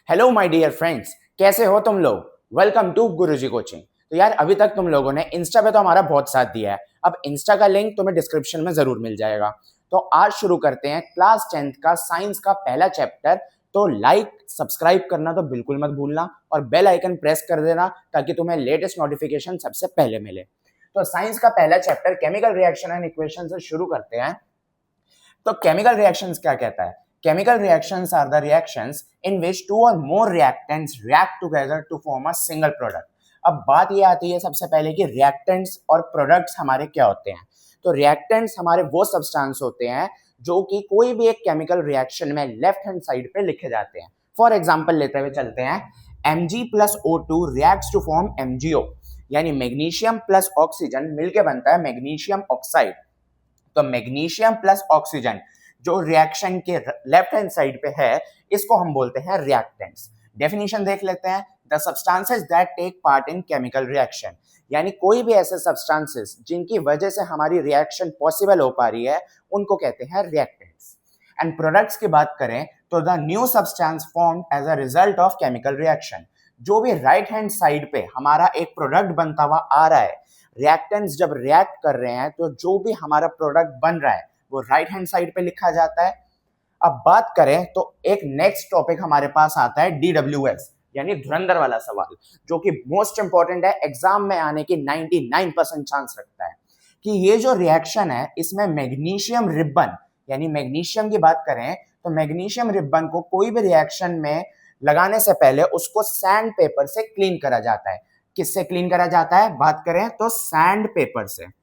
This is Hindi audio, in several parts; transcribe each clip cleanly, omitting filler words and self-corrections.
हेलो माय डियर फ्रेंड्स, कैसे हो तुम लोग। Welcome to Guruji coaching. तो यार अभी तक तुम लोगों ने इंस्टा पे तो हमारा बहुत साथ दिया है। अब इंस्टा का लिंक तुम्हें डिस्क्रिप्शन में जरूर मिल जाएगा। तो आज शुरू करते हैं क्लास 10th का साइंस का पहला चैप्टर। तो लाइक सब्सक्राइब करना तो बिल्कुल मत भूलना और बेल आइकन प्रेस कर देना ताकि तुम्हें लेटेस्ट नोटिफिकेशन सबसे पहले मिले। तो साइंस का पहला chapter chemical reaction and equation से शुरू करते हैं। तो केमिकल रिएक्शंस क्या कहता है? Chemical reactions are the reactions in which two or more reactants react together to form a single product. अब बात ये आती है सबसे पहले कि reactants और products हमारे क्या होते हैं। तो reactants हमारे वो सब्सटेंस होते हैं जो कि कोई भी एक केमिकल रिएक्शन में लेफ्ट हैंड साइड पे लिखे जाते हैं। फॉर एग्जांपल लेते हुए चलते हैं, Mg plus O2 reacts to form MgO, यानी मैग्नीशियम प्लस ऑक्सीजन मिलके बनता है मैग्नीशियम ऑक्साइड। तो मैग्नीशियम प्लस ऑक्सीजन जो रिएक्शन के लेफ्ट हैंड साइड पे है, इसको हम बोलते हैं रिएक्टेंट्स। डेफिनेशन देख लेते हैं, the substances that take part in chemical reaction, यानी कोई भी ऐसे सब्सटेंसेस जिनकी वजह से हमारी रिएक्शन पॉसिबल हो पा रही है उनको कहते हैं रिएक्टेंट्स। एंड प्रोडक्ट्स की बात करें तो the new substance formed as a result of chemical reaction, जो भी राइट हैंड साइड पे हमारा एक प्रोडक्ट बनता हुआ आ रहा है। रिएक्टेंट्स जब रिएक्ट कर रहे हैं तो जो भी हमारा प्रोडक्ट बन रहा है वो राइट हैंड साइड पे लिखा जाता है। अब बात करें तो एक नेक्स्ट टॉपिक हमारे पास आता है DWS, यानी धुरंधर वाला सवाल, जो कि मोस्ट इंपॉर्टेंट है, एग्जाम में आने की 99% चांस रखता है कि ये जो रिएक्शन है इसमें मैग्नीशियम रिबन, यानी मैग्नीशियम की बात करें तो मैग्नीशियम रिबन को कोई भी रिएक्शन में लगाने से पहले उसको सैंड पेपर से क्लीन करा जाता है। किससे क्लीन करा जाता है? बात करें तो सैंड पेपर से।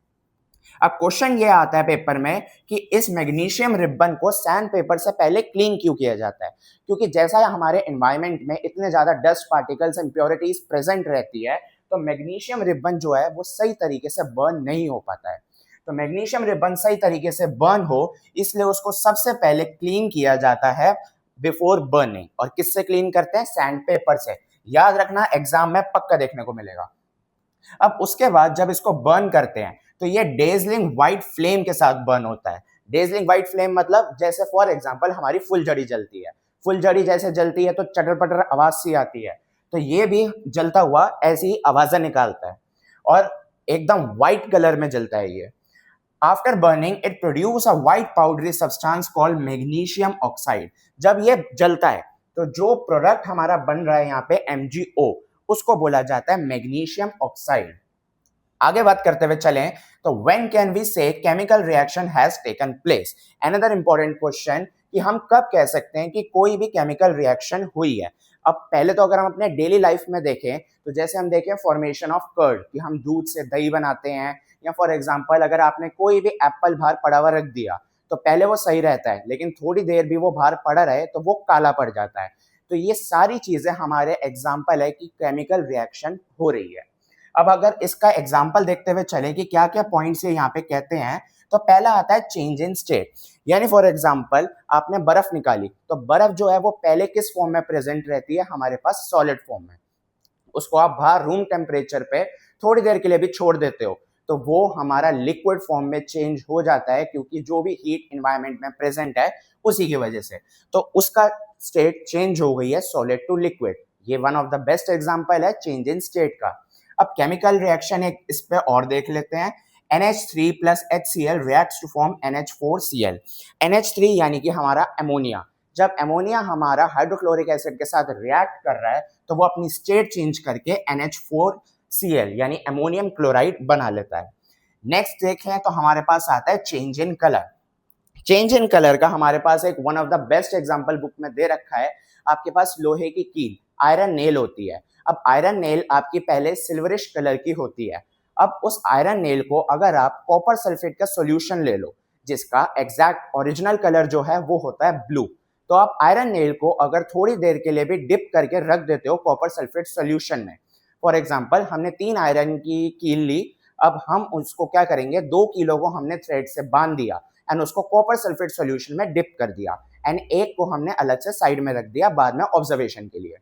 अब क्वेश्चन ये आता है पेपर में कि इस मैग्नीशियम रिबन को सैंड पेपर से पहले क्लीन क्यों किया जाता है? क्योंकि जैसा हमारे एनवायरनमेंट में इतने ज्यादा डस्ट पार्टिकल्स इंप्योरिटीज प्रेजेंट रहती है तो मैग्नीशियम रिबन जो है वो सही तरीके से बर्न नहीं हो पाता है। तो मैग्नीशियम रिबन सही तरीके से बर्न हो इसलिए उसको सबसे पहले क्लीन किया जाता है बिफोर बर्निंग। और किससे क्लीन करते हैं? सैंड पेपर से। याद रखना, एग्जाम में पक्का देखने को मिलेगा। अब उसके बाद जब इसको बर्न करते हैं तो ये डेजलिंग व्हाइट फ्लेम के साथ बर्न होता है। डेजलिंग व्हाइट फ्लेम मतलब जैसे फॉर एग्जांपल हमारी फुलझड़ी जलती है, फुलझड़ी जैसे जलती है तो चटर पटर आवाज सी आती है, तो ये भी जलता हुआ ऐसी ही आवाजें निकालता है और एकदम व्हाइट कलर में जलता है ये। After burning it produce a white powdery substance called magnesium oxide. जब ये जलता है तो जो प्रोडक्ट हमारा बन रहा है यहाँ पे MgO, उसको बोला जाता है मैग्नीशियम ऑक्साइड। आगे बात करते हुए चलें तो व्हेन कैन वी से chemical reaction has taken place? Another important question कि हम कब कह सकते हैं कि कोई भी केमिकल रिएक्शन हुई है। अब पहले तो अगर हम अपने डेली लाइफ में देखें तो जैसे हम देखें फॉर्मेशन ऑफ कर्ड, कि हम दूध से दही बनाते हैं, या फॉर एग्जांपल अगर आपने कोई भी एप्पल बाहर पड़ा हुआ रख दिया तो पहले वो सही रहता है लेकिन थोड़ी देर भी वो बाहर पड़ा रहे तो वो काला पड़ जाता है। तो ये सारी चीजें हमारे एग्जाम्पल है कि केमिकल रिएक्शन हो रही है। अब अगर इसका एग्जाम्पल देखते हुए चले कि क्या क्या पॉइंट्स ये यहाँ पे कहते हैं, तो पहला आता है चेंज इन स्टेट। यानी फॉर एग्जाम्पल आपने बर्फ निकाली तो बर्फ जो है वो पहले किस फॉर्म में प्रेजेंट रहती है? हमारे पास सॉलिड फॉर्म में। उसको आप बाहर रूम टेम्परेचर पे थोड़ी देर के लिए भी छोड़ देते हो तो वो हमारा लिक्विड फॉर्म में चेंज हो जाता है, क्योंकि जो भी हीट एनवायरनमेंट में प्रेजेंट है उसी की वजह से तो उसका स्टेट चेंज हो गई है सॉलिड टू लिक्विड। ये one of the best example है चेंज इन स्टेट का। अब केमिकल रिएक्शन एक इस पे और देख लेते हैं। NH3 plus HCl reacts to form NH4Cl। NH3 यानी कि हमारा अमोनिया। जब अमोनिया हमारा हाइड्रोक्लोरिक एसिड के साथ रिएक्ट कर रहा है तो वो अपनी स्टेट चेंज करके NH4Cl यानी अमोनियम क्लोराइड बना लेता है। नेक्स्ट देखें तो हमारे पास आता है change in colour. Change in colour का हमारे पास एक one of the best example book में दे रखा है। आपके पास लोहे की कील आयरन नेल होती है। अब आयरन नेल आपकी पहले सिल्वरिश कलर की होती है। अब उस आयरन नेल को अगर आप कॉपर सल्फेट का सॉल्यूशन ले लो जिसका एग्जैक्ट ओरिजिनल कलर जो है वो होता है ब्लू, तो आप आयरन नेल को अगर थोड़ी देर के लिए भी डिप करके रख देते हो कॉपर सल्फेट सॉल्यूशन में। फॉर एग्जांपल हमने 3 आयरन की कील ली, अब हम उसको क्या करेंगे, 2 किलो को हमने थ्रेड से बांध दिया एंड उसको कॉपर सल्फेट सॉल्यूशन में डिप कर दिया एंड एक को हमने अलग से साइड में रख दिया बाद में ऑब्जर्वेशन के लिए।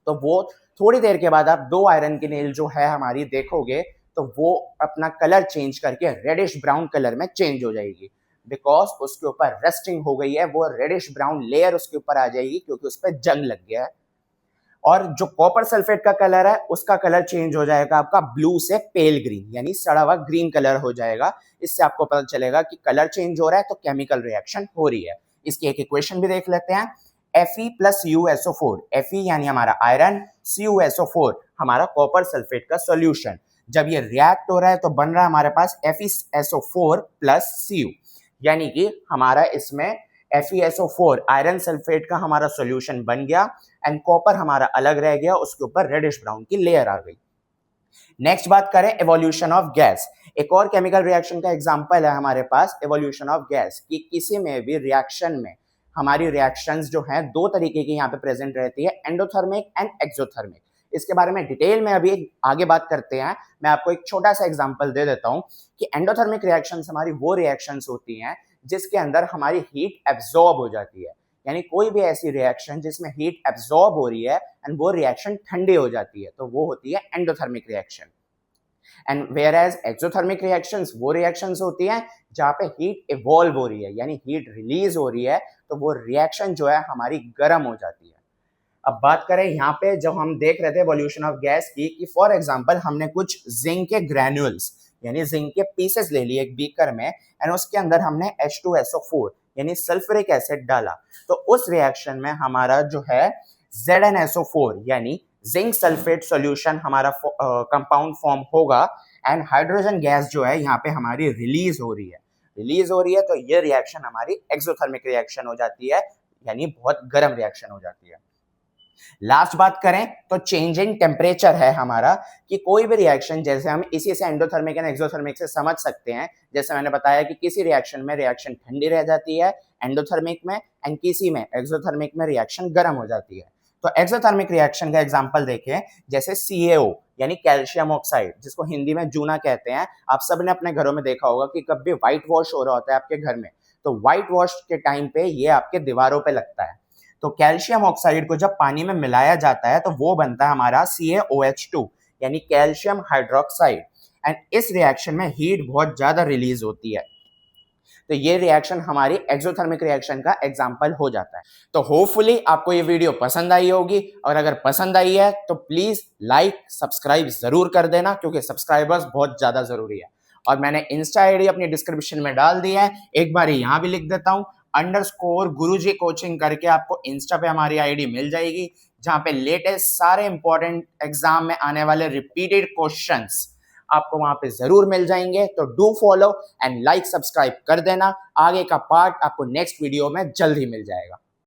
तो वो थोड़ी देर के बाद आप 2 आयरन की नेल जो है हमारी देखोगे तो वो अपना कलर चेंज करके रेडिश ब्राउन कलर में चेंज हो जाएगी, बिकॉज उसके ऊपर रस्टिंग हो गई है, वो रेडिश ब्राउन लेयर उसके ऊपर आ जाएगी क्योंकि उस पर जंग लग गया है। और जो कॉपर सल्फेट का कलर है उसका कलर चेंज हो जाएगा आपका ब्लू से पेल ग्रीन, यानी सड़ा हुआ ग्रीन कलर हो जाएगा। इससे आपको पता चलेगा कि कलर चेंज हो रहा है तो केमिकल रिएक्शन हो रही है। इसकी एक इक्वेशन भी देख लेते हैं। Fe प्लस USO4, Fe यानी हमारा आयरन, CuSO4 हमारा कॉपर सल्फेट का सॉल्यूशन। जब ये रिएक्ट हो रहा है तो बन रहा है हमारे पास FeSO4 प्लस Cu, यानी कि हमारा इसमें FeSO4 आयरन सल्फेट का हमारा सॉल्यूशन बन गया एंड कॉपर हमारा अलग रह गया, उसके ऊपर रेडिश ब्राउन की लेयर आ गई। नेक्स्ट बात करें एवोल्यूशन ऑफ गैस। एक और केमिकल रिएक्शन का एग्जांपल है हमारे पास एवोल्यूशन ऑफ गैस, कि किसी में भी रिएक्शन में हमारी रिएक्शंस जो हैं दो तरीके की यहाँ पे प्रेजेंट रहती है, एंडोथर्मिक एंड एक्सोथर्मिक। इसके बारे में डिटेल में अभी आगे बात करते हैं। मैं आपको एक छोटा सा एग्जांपल दे देता हूँ कि एंडोथर्मिक रिएक्शंस हमारी वो रिएक्शंस होती हैं जिसके अंदर हमारी हीट एब्जॉर्ब हो जाती है, यानी कोई भी ऐसी रिएक्शन जिसमें हीट एब्जॉर्ब हो रही है एंड वो रिएक्शन ठंडी हो जाती है, तो वो होती है endothermic reaction. And whereas exothermic reactions वो रिएक्शंस होती हैं जहाँ पे हीट इवॉल्व हो रही है, यानी हीट रिलीज हो रही है, तो वो रिएक्शन जो है हमारी गर्म हो जाती है। अब बात करें यहाँ पे जब हम देख रहे थे एवोल्यूशन ऑफ गैस की, कि फॉर एग्जांपल हमने कुछ जिंक के ग्रैन्युल्स यानी जिंक के पीसेस ले लिए एक बीकर में एंड उसके अंदर हमने H2SO4 यानी सल्फ्यूरिक एसिड डाला, तो उस रिएक्शन में हमारा जो है ZnSO4 यानी जिंक सल्फेट सॉल्यूशन हमारा कंपाउंड फॉर्म होगा एंड हाइड्रोजन गैस जो है यहाँ पे हमारी रिलीज हो रही है, तो ये रिएक्शन हमारी एक्सोथर्मिक रिएक्शन हो जाती है, यानी बहुत गर्म रिएक्शन हो जाती है। लास्ट बात करें तो चेंजिंग टेम्परेचर है हमारा, कि कोई भी रिएक्शन जैसे हम इसी से एंडोथर्मिक एंड एक्सोथर्मिक से समझ सकते हैं। जैसे मैंने बताया कि किसी रिएक्शन में रिएक्शन ठंडी रह जाती है एंडोथर्मिक में एंड किसी में एक्सोथर्मिक में रिएक्शन गर्म हो जाती है। तो एक्सोथर्मिक रिएक्शन का एग्जांपल देखें, जैसे CaO यानी कैल्शियम ऑक्साइड, जिसको हिंदी में जूना कहते हैं। आप सबने अपने घरों में देखा होगा कि कभी व्हाइट वॉश हो रहा होता है आपके घर में, तो व्हाइट वॉश के टाइम पे ये आपके दीवारों पे लगता है। तो कैल्शियम ऑक्साइड को जब पानी में मिलाया जाता है तो वो बनता है हमारा CaOH2 यानी कैल्शियम हाइड्रोक्साइड एंड इस रिएक्शन में हीट बहुत ज्यादा रिलीज होती है, तो ये रिएक्शन हमारी एक्सोथर्मिक रिएक्शन का एग्जांपल हो जाता है। तो होपफुली आपको ये वीडियो पसंद आई होगी, और अगर पसंद आई है तो प्लीज लाइक सब्सक्राइब जरूर कर देना, क्योंकि सब्सक्राइबर्स बहुत ज्यादा जरूरी है। और मैंने इंस्टा आईडी अपनी डिस्क्रिप्शन में डाल दी है, एक बार यहाँ भी लिख देता हूँ, _गुरुजी कोचिंग करके आपको इंस्टा पे हमारी आईडी मिल जाएगी, जहाँ पे लेटेस्ट सारे इंपॉर्टेंट एग्जाम में आने वाले रिपीटेड क्वेश्चंस आपको वहां पे जरूर मिल जाएंगे। तो do follow and like subscribe कर देना। आगे का पार्ट आपको नेक्स्ट वीडियो में जल्द ही मिल जाएगा।